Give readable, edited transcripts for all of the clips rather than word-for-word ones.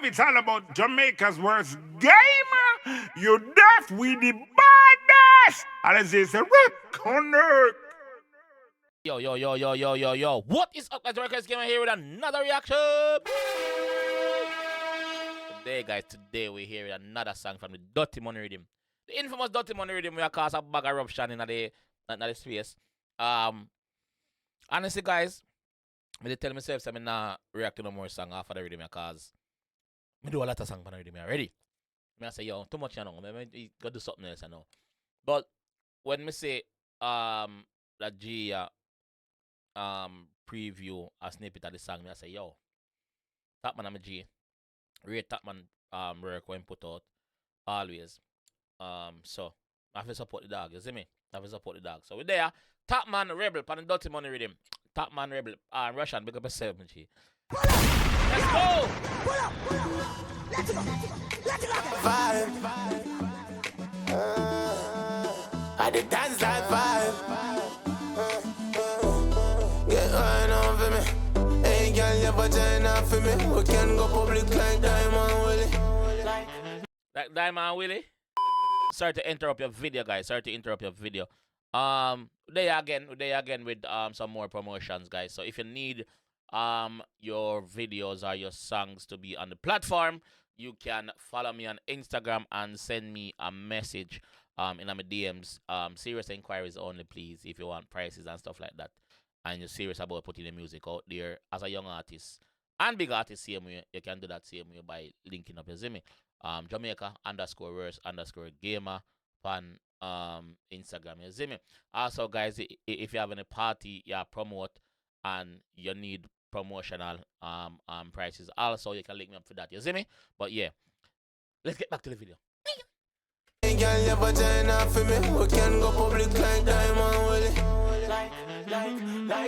it's all about Jamaica's worst game. You deaf, we the baddest. And as they say, connect. Yo. What is up, guys? JAMAICA'S came here with another reaction. Today we're here with another song from the Topmann Riddim. The infamous Topmann Riddim will cause a bag of eruption in the space. Honestly, guys, I tell myself I'm not reacting to no more song after the Riddim because I do a lot of songs from the Riddim already. I say, yo, too much, you know. I gotta do something else, you know. But when I say that G preview a snippet of the song, I say, yo, Topmann I'm a G. Rate Topmann work when put out always. So I have to support the dog, you see me? I have to support the dog. So we're there. Topmann Rebel pan the Topmann Riddim. Topmann Rebel Russian big up yourself, G. Let's go! Let's go! Vibe. I did dance like vibe. Get right on for me. Hey girl, your vagina for me. We can go public like Diamond Willie. Like Diamond Willie? Sorry to interrupt your video, guys. Sorry to interrupt your video. They again with some more promotions, guys. So if you need your videos or your songs to be on the platform, you can follow me on Instagram and send me a message in my DMs. Serious inquiries only, please, if you want prices and stuff like that. And you're serious about putting the music out there as a young artist and big artist, same way, you can do that same way by linking up, you see me? Jamaica_verse_gamer on Instagram, you see me? Also, guys, if you have any party you promote and you need promotional prices, also you can link me up for that, you see me? But yeah, let's get back to the video. Hey girl, your vagina for me. We can go public like Diamond Willie. Like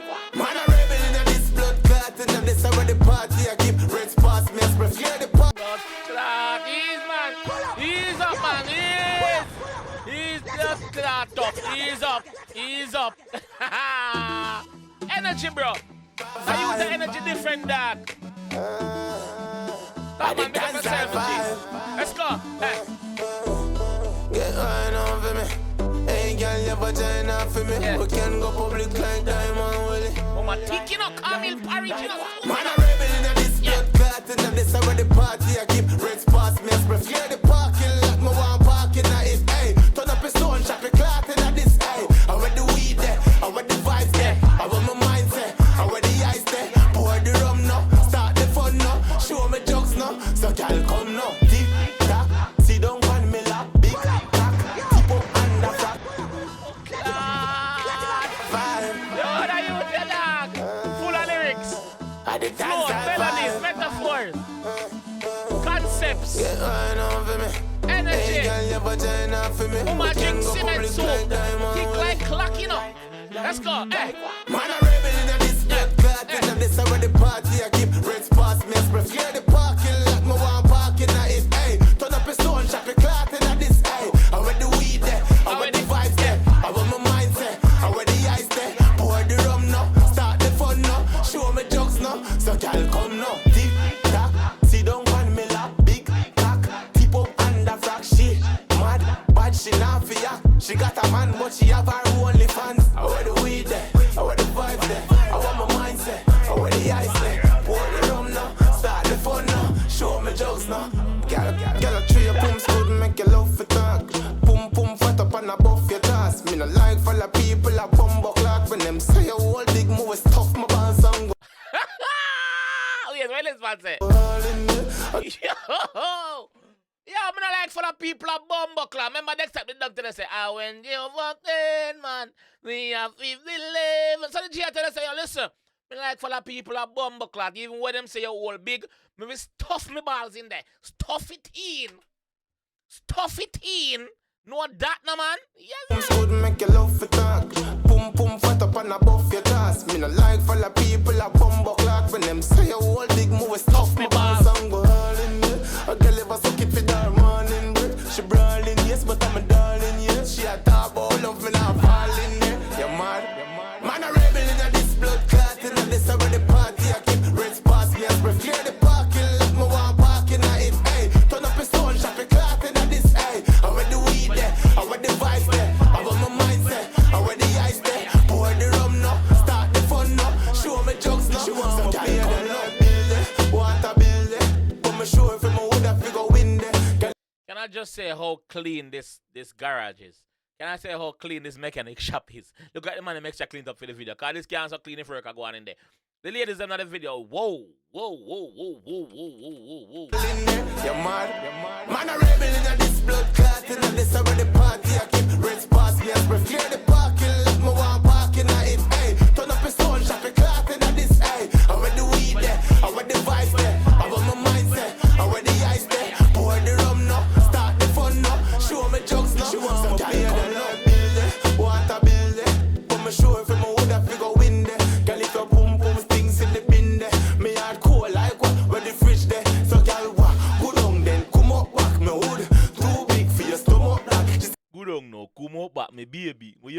what? Man, I rebel in this blood clot and this already party. I keep red spots, me I spread fear the party. Blood clot, he's man. He's up, man. He's just clot up. He's up. Energy, bro. I use the energy different, dog. I did dance like vibe. Let's go. Hey. Get right on for me. Hey girl, your vagina for me. Yeah. We can go public like Diamond Willie. Oh, my tick, you know, Camille Paris, you know. Man, I rebel in this blood clot and this already party. I keep red spots, me I spread fear the parking lot. Me want parking at it, hey. Turn up a stone, chop a clot in this, hey. I want the weed there, I want the vibes there. I want my mindset, I want the ice there. Pour the rum now, start the fun now. Show me jokes now, so girl come now. Tick tock, sit down on me lap. Big cock, tip up and the frack. What are you with your dog? Full of lyrics. I did Flow, dance like melodies, vibe. metaphors, concepts, Get right on for me. Hey energy. girl, your vagina for me. Mama We can drink go cement public soup. like Diamond Tick Willie. like clock, you know. Let's go. Hey. Man, I rebel in this blood clot and this already party. I keep red spots, me I spread fear the parking lot. Me want parking at it, hey. Turn up a stone, chop a clot in this, hey. I want the weed there, I want the vibes there. I want my mindset, I want the ice there. Pour the rum now, start the fun now. Show me jokes now, so girl come now. Tick tock, sit down on me lap. Big cock, tip up and the frack. She mad, bad, she not for ya. She got a man, but she have her only fans. I want the weed there, I want the vibes there. I want my mindset, I want the ice there. Pour the rum now, start the fun now. Show me jokes now. Girl, a tree, your pumps good, make you love for talk. Pum fat up and above your toss. Me no like for the people a bumbo clock. When them say your whole big move is tough, my band song. Oh, yes, well, let's fancy. Yo, I'm not like for the people of Bumbuckler. Remember next time the doctor say, when you walk in, man, we have 50 So the GA say, yo, listen, me like for the people of Bumbuckler, even when them say you're all big, me stuff me balls in there. Stuff it in. Know that, no, man? Yes, Pumps good, make you love for talk. Pum fat up and above your toss. Me no like for the people a bumbo clock. When them say your whole big move is tough, my band song go all in there. A girl ever suck it for that morning break. She brawling, yes, but I'm a darling, yes. She a top all love me not falling there. You mad? Man, I rebel in this blood clot and this already party. I keep red spots, me I spread fear the parking lot. Me want parking at just say how clean this garage is? Can I say how clean this mechanic shop is? Look at the man that makes sure cleaned up for the video. Cause this can't so clean if work go on in there. The ladies them not the video. Whoa. You're mad. Man, a rebel in this blood clot. In this already party. I keep red spots. Me, I spray clear the parking lot. Me want parking at it. Hey, turn up a stone shop. A clot in this. Hey, I want the weed there. I want the vibes there. I want my mindset. I want the ice there. Pour the rum now. Start the fun now. Show me jokes now. Some guy in the love building. Water building. Put me show if I'm a wood. I figure win there. Girl, if you boom boom things in the bin there. Me hard cool like what? Where the fridge there. So girl, what? Go down then. Come up back me hood. Too big for your stomach. Just Good on no, come up back me baby. Me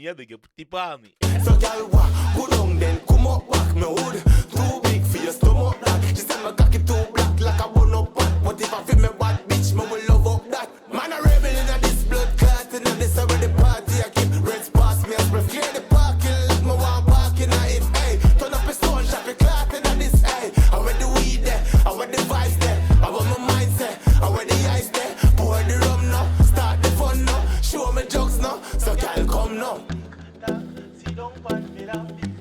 have to get tip on me. so girl, what? Go down then. Come up back me hood. Too big for your stomach. She said my cocky too black like a bun up pot. But if I feel me bad bitch, me will love up that. Man, a rebel in this blood clot. In this already party. I keep red spots. Me I spray clear the parking lot. Me want parking at it. Hey, turn up a stone shop. A clot in this. Hey, I want the weed there. I want the vibes there. I want my mindset. I want the ice there. Pour the rum now. Start the fun now. Show me jokes now. So girl, come now.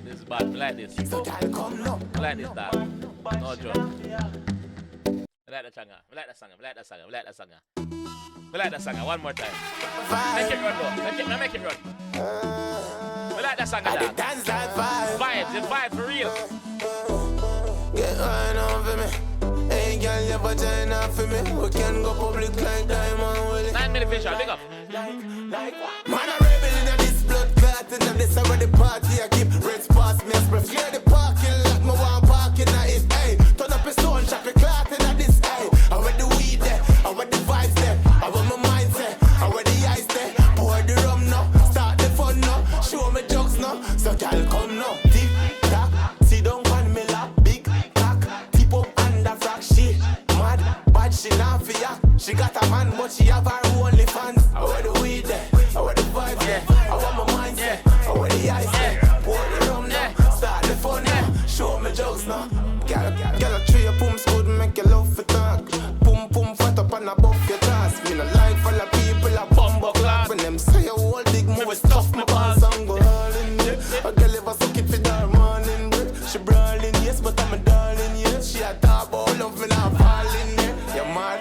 This is bad. Like this. So girl, come now. Like this, dog. No joke. I like the song. I like the song. I like the song. I like the song. I like the song. One more time. Make it run, though. Make it run. I like the song, I dog. dance like vibe. Vibes, the vibe for real. Get right on for me. Hey girl, you vagina for me. We can go public like Diamond Willie. 9 minute visual, big up. Man, a rebel in this blood clot. In this already party. I keep red spots. Me I spray clear the parking lot. Me want parking at it. Hey, turn up a stone shop. A clot in this. Hey, I want the weed there. I want the vibes there. I want my mindset. I want the ice there. Pour the rum now. Start the fun now. Show me jokes now. So girl, come now. Tick tock. Sit down on me lap. Big cock. Tip up under frack. She mad. Bad she not for ya. She got a man, but she have her only fans. I want the weed there. I want the vibe there. I want my mindset. I want the ice there. Pour the rum now. Start the fun now. Show me jokes now. Girl, a tree your pumps good, make you love for talk. Pum fat up and above your task. Me no like for the people a bumbo class. When them say you hold big move, stuff my balls and go all in there. A girl ever suck it for that morning break. She brawling, yes, but I'm a darling, yes. She a top all love me now falling there. You mad?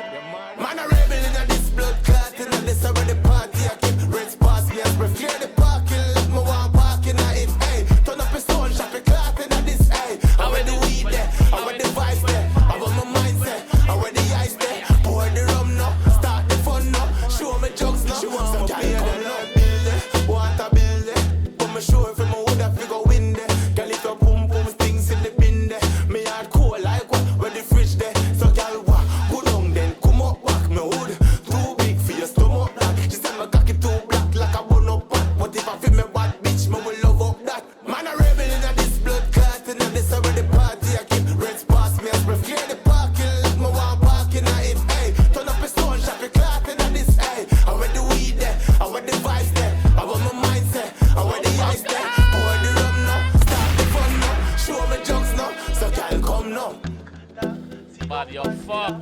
Man, a rebel in this blood clot. In this already party. I keep red spots. Me I spray clear the parking lot. Me want parking at it. Hey, turn up a stone shop. A clot in this. Hey, I want the weed there. I want the vibes there. I want my mindset. I want the ice there. Pour the rum now. Start the fun now. Show me jokes now. Some guy in the love building. Water building. Put me show if I'm a wood. I figure win there. Girl, if you boom things in the bin there. Me hard cool like what? Where the fridge there. So girl, what? Go down then. Come up back me hood. Too big for your stomach. She said my cocky too black like a bun up pot. But if I feel me bad bitch, me will love up that. Man, a rebel in this blood clot. In this already party. I keep red spots. Me I spray clear the parking lot. Me want parking at it. Hey, turn up a stone shop. A clot in this. Hey, I want the weed there. I want the vibes there. I want my mindset. I want the ice there. Pour the rum now. Start the fun now. Show me jokes now. So girl, come now. Bad, yo, fuck.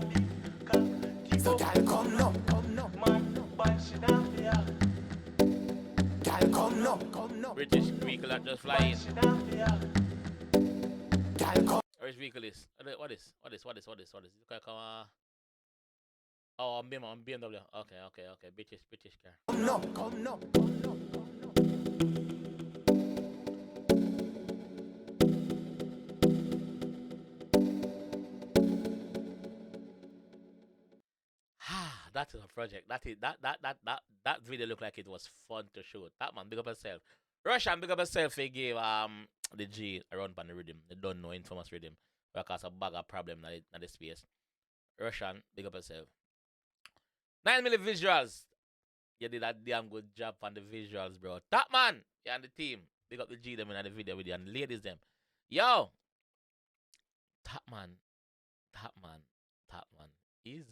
So girl, come now. Girl, come now. British vehicle that just flying. Girl, come. Where's vehicle is? What is? Look like oh, I'm BMW. Okay. British car. Come now. That is a project. That video looked like it was fun to shoot. That man, big up yourself. Russian, big up yourself. He gave the G a run on the Riddim. They don't know infamous Riddim. Because a bag of problem in the space. Russian, big up yourself. 9 minute visuals. You did a damn good job on the visuals, bro. Topmann, you and the team. Big up the G them in the video with you and the ladies them. Yo, Topmann is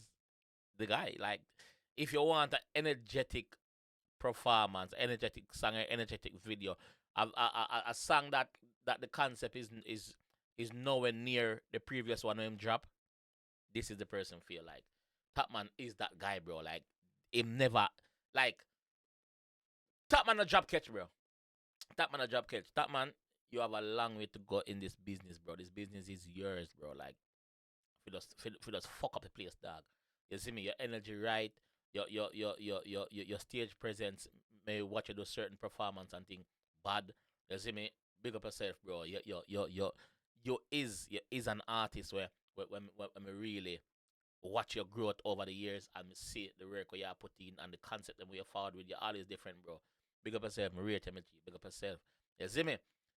the guy. Like, if you want an energetic performance, energetic song, energetic video, a song that the concept is nowhere near the previous one when him drop, this is the person feel like. Topmann is that guy, bro. Like, him never, like, Topmann a drop catch, bro. Topmann a drop catch. Topmann, you have a long way to go in this business, bro. This business is yours, bro. Like, if you just fuck up the place, dog. You see me? Your energy right. Your stage presence may watch you do certain performance and thing bad. You see me? Big up yourself, bro. You is an artist where when we really watch your growth over the years and see the work where you are putting and the concept that we are forward with. You're always different, bro. Big up yourself, Maria Temiji. Big up yourself. You see me?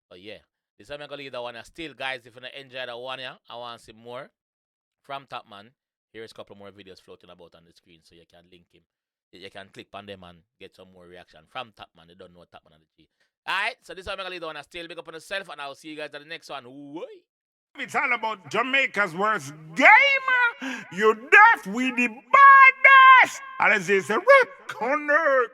But yeah, this time I'm gonna leave that one. Still, guys, if you enjoy that one, yeah, I want to see more from Topmann. Here's a couple more videos floating about on the screen, so you can link him. You can click on them and get some more reaction from Topmann. They don't know Topmann on the G. Alright, so this time I'm gonna leave that one. Still, big up on yourself, and I'll see you guys at the next one. Woo! It's all about Jamaica's worst game. You deaf, we the baddest. And it's a rip connect.